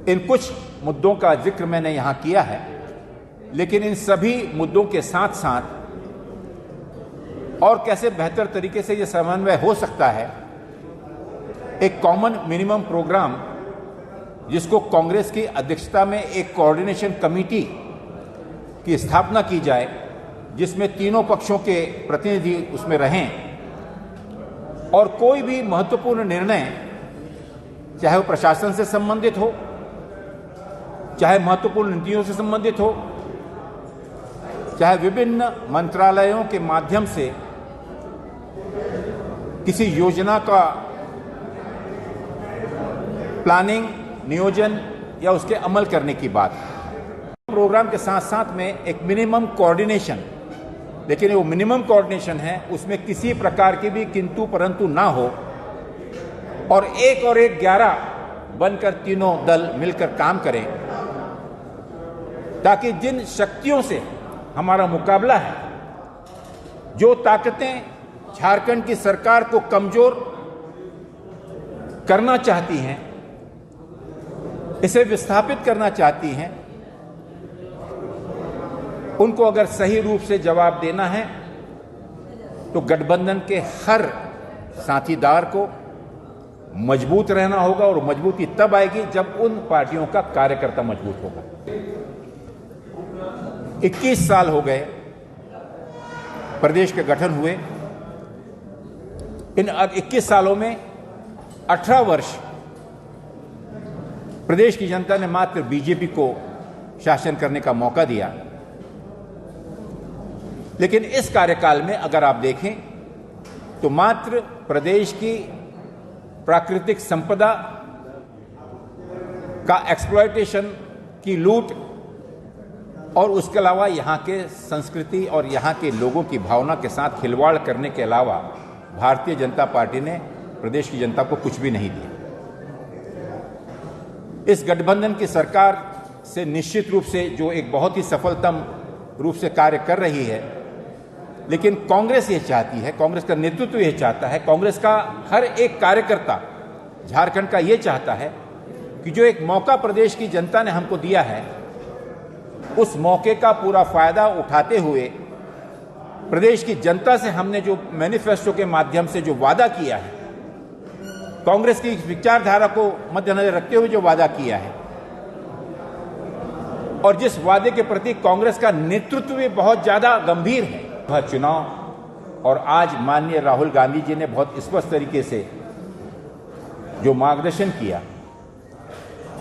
इन कुछ मुद्दों का जिक्र मैंने यहां किया है, लेकिन इन सभी मुद्दों के साथ साथ और कैसे बेहतर तरीके से यह समन्वय हो सकता है, एक कॉमन मिनिमम प्रोग्राम जिसको कांग्रेस की अध्यक्षता में एक कोऑर्डिनेशन कमेटी की स्थापना की जाए, जिसमें तीनों पक्षों के प्रतिनिधि उसमें रहें और कोई भी महत्वपूर्ण निर्णय, चाहे वो प्रशासन से संबंधित हो, चाहे महत्वपूर्ण नीतियों से संबंधित हो, चाहे विभिन्न मंत्रालयों के माध्यम से किसी योजना का प्लानिंग, नियोजन या उसके अमल करने की बात। प्रोग्राम के साथ साथ में एक मिनिमम कोऑर्डिनेशन, लेकिन वो मिनिमम कोऑर्डिनेशन है, उसमें किसी प्रकार की भी किंतु परंतु ना हो और 11 बनकर तीनों दल मिलकर काम करें, ताकि जिन शक्तियों से हमारा मुकाबला है, जो ताकतें झारखंड की सरकार को कमजोर करना चाहती हैं, इसे विस्थापित करना चाहती हैं, उनको अगर सही रूप से जवाब देना है तो गठबंधन के हर साथीदार को मजबूत रहना होगा और मजबूती तब आएगी जब उन पार्टियों का कार्यकर्ता मजबूत होगा। 21 साल हो गए प्रदेश के गठन हुए। इन 21 सालों में 18 वर्ष प्रदेश की जनता ने मात्र बीजेपी को शासन करने का मौका दिया, लेकिन इस कार्यकाल में अगर आप देखें तो मात्र प्रदेश की प्राकृतिक संपदा का एक्सप्लॉयटेशन की लूट और उसके अलावा यहां के संस्कृति और यहां के लोगों की भावना के साथ खिलवाड़ करने के अलावा भारतीय जनता पार्टी ने प्रदेश की जनता को कुछ भी नहीं दिया। इस गठबंधन की सरकार से निश्चित रूप से जो एक बहुत ही सफलतम रूप से कार्य कर रही है, लेकिन कांग्रेस ये चाहती है, कांग्रेस का नेतृत्व ये चाहता है, कांग्रेस का हर एक कार्यकर्ता झारखंड का ये चाहता है कि जो एक मौका प्रदेश की जनता ने हमको दिया है, उस मौके का पूरा फायदा उठाते हुए प्रदेश की जनता से हमने जो मैनिफेस्टो के माध्यम से जो वादा किया है, कांग्रेस की विचारधारा को मद्देनजर रखते हुए जो वादा किया है और जिस वादे के प्रति कांग्रेस का नेतृत्व भी बहुत ज्यादा गंभीर है, वह चुनाव और आज माननीय राहुल गांधी जी ने बहुत स्पष्ट तरीके से जो मार्गदर्शन किया,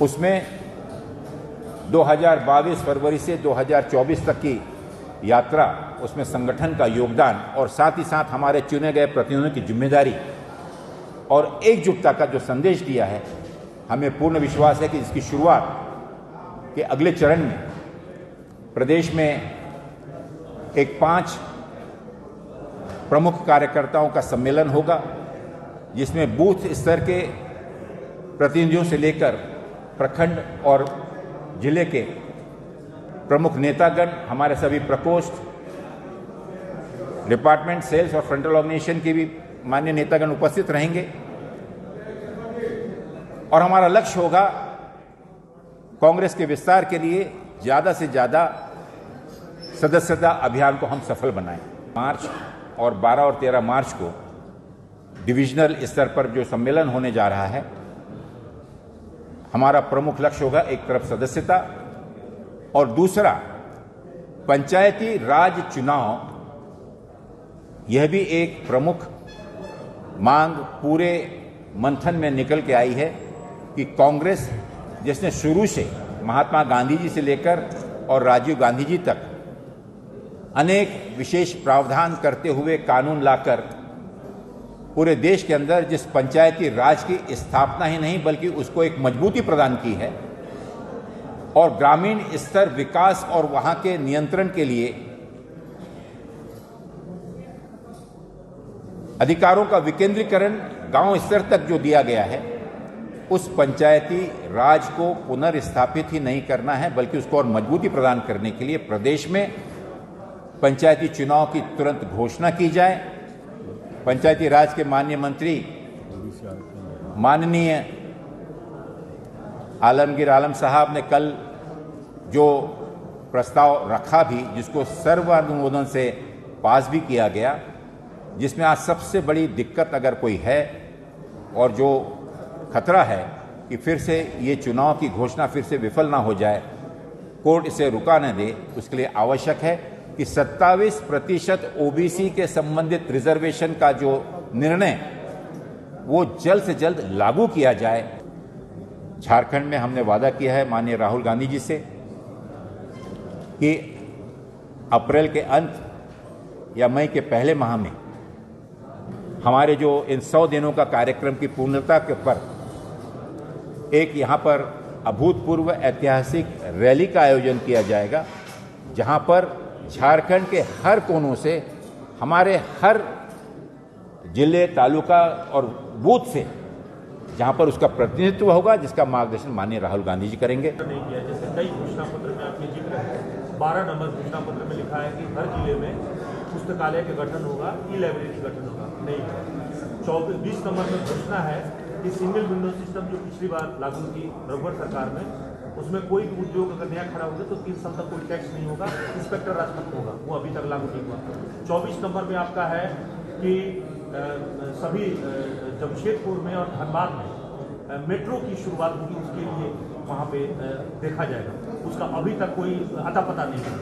उसमें 2022 फरवरी से 2024 तक की यात्रा, उसमें संगठन का योगदान और साथ ही साथ हमारे चुने गए प्रतिनिधियों की जिम्मेदारी और एकजुटता का जो संदेश दिया है, हमें पूर्ण विश्वास है कि इसकी शुरुआत के अगले चरण में प्रदेश में एक 5 प्रमुख कार्यकर्ताओं का सम्मेलन होगा, जिसमें बूथ स्तर के प्रतिनिधियों से लेकर प्रखंड और जिले के प्रमुख नेतागण, हमारे सभी प्रकोष्ठ, डिपार्टमेंट, सेल्स और फ्रंटल ऑर्गेनाइजेशन के भी माननीय नेतागण उपस्थित रहेंगे और हमारा लक्ष्य होगा कांग्रेस के विस्तार के लिए ज्यादा से ज्यादा सदस्यता अभियान को हम सफल बनाएं। मार्च और 12 और 13 मार्च को डिविजनल स्तर पर जो सम्मेलन होने जा रहा है, हमारा प्रमुख लक्ष्य होगा एक तरफ सदस्यता और दूसरा पंचायती राज चुनाव। यह भी एक प्रमुख मांग पूरे मंथन में निकल के आई है कि कांग्रेस, जिसने शुरू से महात्मा गांधी जी से लेकर और राजीव गांधी जी तक अनेक विशेष प्रावधान करते हुए कानून लाकर पूरे देश के अंदर जिस पंचायती राज की स्थापना ही नहीं बल्कि उसको एक मजबूती प्रदान की है और ग्रामीण स्तर विकास और वहां के नियंत्रण के लिए अधिकारों का विकेंद्रीकरण गांव स्तर तक जो दिया गया है, उस पंचायती राज को पुनर्स्थापित ही नहीं करना है बल्कि उसको और मजबूती प्रदान करने के लिए प्रदेश में पंचायती चुनाव की तुरंत घोषणा की जाए। पंचायती राज के माननीय मंत्री माननीय आलमगीर आलम साहब ने कल जो प्रस्ताव रखा भी, जिसको सर्वानुमोदन से पास भी किया गया, जिसमें आज सबसे बड़ी दिक्कत अगर कोई है और जो खतरा है कि फिर से ये चुनाव की घोषणा फिर से विफल ना हो जाए, कोर्ट इसे रुका न दे, उसके लिए आवश्यक है कि 27% ओबीसी के संबंधित रिजर्वेशन का जो निर्णय वो जल्द से जल्द लागू किया जाए। झारखंड में हमने वादा किया है माननीय राहुल गांधी जी से कि अप्रैल के अंत या मई के पहले माह में हमारे जो इन 100 दिनों का कार्यक्रम की पूर्णता के पर एक यहाँ पर अभूतपूर्व ऐतिहासिक रैली का आयोजन किया जाएगा, जहाँ पर झारखंड के हर कोनों से, हमारे हर जिले, तालुका और बूथ से, जहाँ पर उसका प्रतिनिधित्व होगा, जिसका मार्गदर्शन माननीय राहुल गांधी जी करेंगे। नहीं किया, जैसे कई घोषणा पत्र में आपने जिक्र है, 12 नंबर घोषणा पत्र में लिखा है कि हर जिले में पुस्तकालय का गठन होगा, ई लाइब्रेरी का गठन होगा, नहीं। 20 नंबर में घोषणा है कि सिंगल विंडो सिस्टम जो पिछली बार लागू की रघुवर सरकार में, उसमें कोई भी उद्योग अगर नया खड़ा होगा तो 3 साल तक कोई टैक्स नहीं होगा, इंस्पेक्टर राज खत्म होगा, वो अभी तक लागू नहीं हुआ। 24 नंबर में आपका है कि सभी जमशेदपुर में और धनबाद में मेट्रो की शुरुआत होगी, उसके लिए वहाँ पे देखा जाएगा, उसका अभी तक कोई अता पता नहीं है।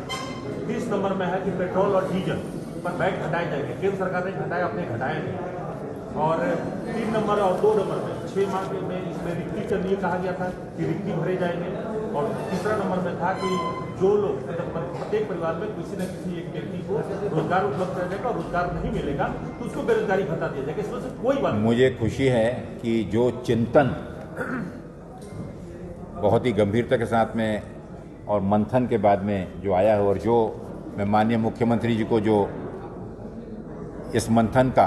30 नंबर में है कि पेट्रोल और डीजल पर वैट घटाए जाएंगे, केंद्र सरकार ने घटाया, अपने घटाया नहीं। और 3 नंबर और 2 नंबर में 6 माह में इसमें रिक्ति के लिए कहा गया था कि रिक्ति भरे जाएंगे। और तीसरा नंबर में था कि जो लोग प्रत्येक परिवार में किसी न किसी एक व्यक्ति को रोजगार उपलब्ध रह जाएगा और रोजगार नहीं मिलेगा तो उसको बेरोजगारी भत्ता दिया जाएगा। इसमें से कोई बात, मुझे खुशी है कि जो चिंतन बहुत ही गंभीरता के साथ में और मंथन के बाद में जो आया है, और जो मैं माननीय मुख्यमंत्री जी को जो इस मंथन का,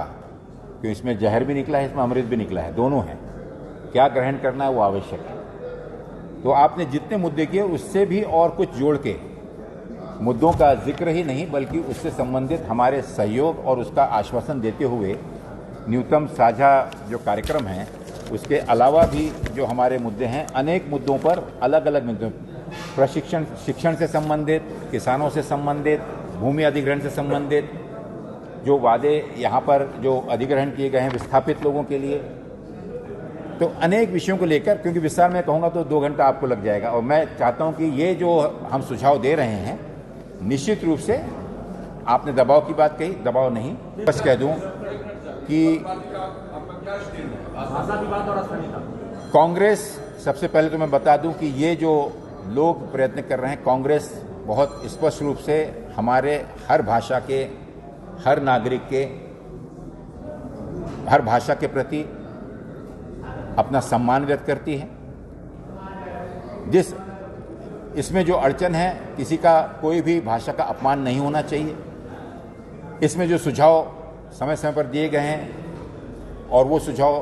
क्योंकि इसमें जहर भी निकला है, इसमें अमृत भी निकला है, दोनों हैं, क्या ग्रहण करना है वो आवश्यक है। तो आपने जितने मुद्दे किए उससे भी और कुछ जोड़ के, मुद्दों का जिक्र ही नहीं बल्कि उससे संबंधित हमारे सहयोग और उसका आश्वासन देते हुए न्यूनतम साझा जो कार्यक्रम हैं, उसके अलावा भी जो हमारे मुद्दे हैं, अनेक मुद्दों पर, अलग अलग मुद्दों, प्रशिक्षण, शिक्षण से संबंधित, किसानों से संबंधित, भूमि अधिग्रहण से संबंधित जो वादे यहाँ पर जो अधिग्रहण किए गए हैं विस्थापित लोगों के लिए, तो अनेक विषयों को लेकर, क्योंकि विस्तार में कहूँगा तो 2 घंटा आपको लग जाएगा, और मैं चाहता हूँ कि ये जो हम सुझाव दे रहे हैं, निश्चित रूप से आपने दबाव की बात कही, दबाव नहीं, बस कह दूँ कि कांग्रेस, सबसे पहले तो मैं बता दूं कि ये जो लोग प्रयत्न कर रहे हैं, कांग्रेस बहुत स्पष्ट रूप से हमारे हर भाषा के, हर नागरिक के, हर भाषा के प्रति अपना सम्मान व्यक्त करती है। जिस इसमें जो अड़चन है, किसी का कोई भी भाषा का अपमान नहीं होना चाहिए। इसमें जो सुझाव समय समय पर दिए गए हैं, और वो सुझाव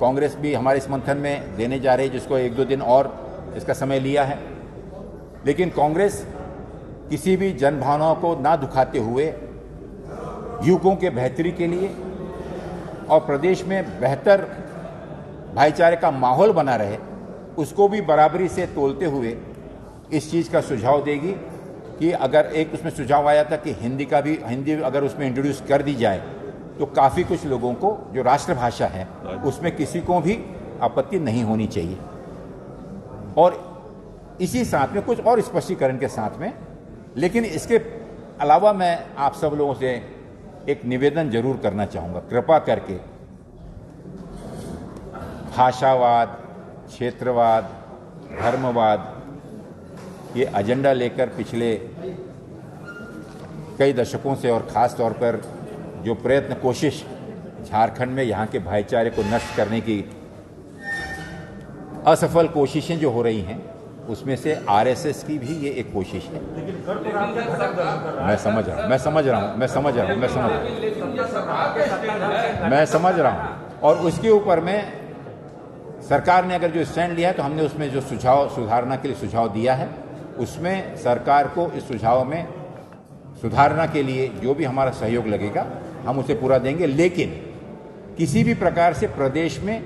कांग्रेस भी हमारे इस मंथन में देने जा रही है, जिसको 1-2 दिन और इसका समय लिया है। लेकिन कांग्रेस किसी भी जनभावनाओं को ना दुखाते हुए युवकों के बेहतरी के लिए और प्रदेश में बेहतर भाईचारे का माहौल बना रहे, उसको भी बराबरी से तोलते हुए इस चीज़ का सुझाव देगी कि अगर एक उसमें सुझाव आया था कि हिंदी अगर उसमें इंट्रोड्यूस कर दी जाए तो काफ़ी कुछ लोगों को, जो राष्ट्रभाषा है, उसमें किसी को भी आपत्ति नहीं होनी चाहिए। और इसी साथ में कुछ और स्पष्टीकरण के साथ में, लेकिन इसके अलावा मैं आप सब लोगों से एक निवेदन जरूर करना चाहूँगा, कृपा करके भाषावाद, क्षेत्रवाद, धर्मवाद, ये एजेंडा लेकर पिछले कई दशकों से, और ख़ास तौर पर जो प्रयत्न, कोशिश झारखंड में यहाँ के भाईचारे को नष्ट करने की असफल कोशिशें जो हो रही हैं, उसमें से आरएसएस की भी ये एक कोशिश है। मैं समझ रहा हूँ और उसके ऊपर में सरकार ने अगर जो स्टैंड लिया है, तो हमने उसमें जो सुझाव, सुधारना के लिए सुझाव दिया है, उसमें सरकार को इस सुझाव में सुधारना के लिए जो भी हमारा सहयोग लगेगा हम उसे पूरा देंगे। लेकिन किसी भी प्रकार से प्रदेश में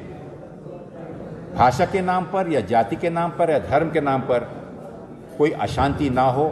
भाषा के नाम पर या जाति के नाम पर या धर्म के नाम पर कोई अशांति ना हो,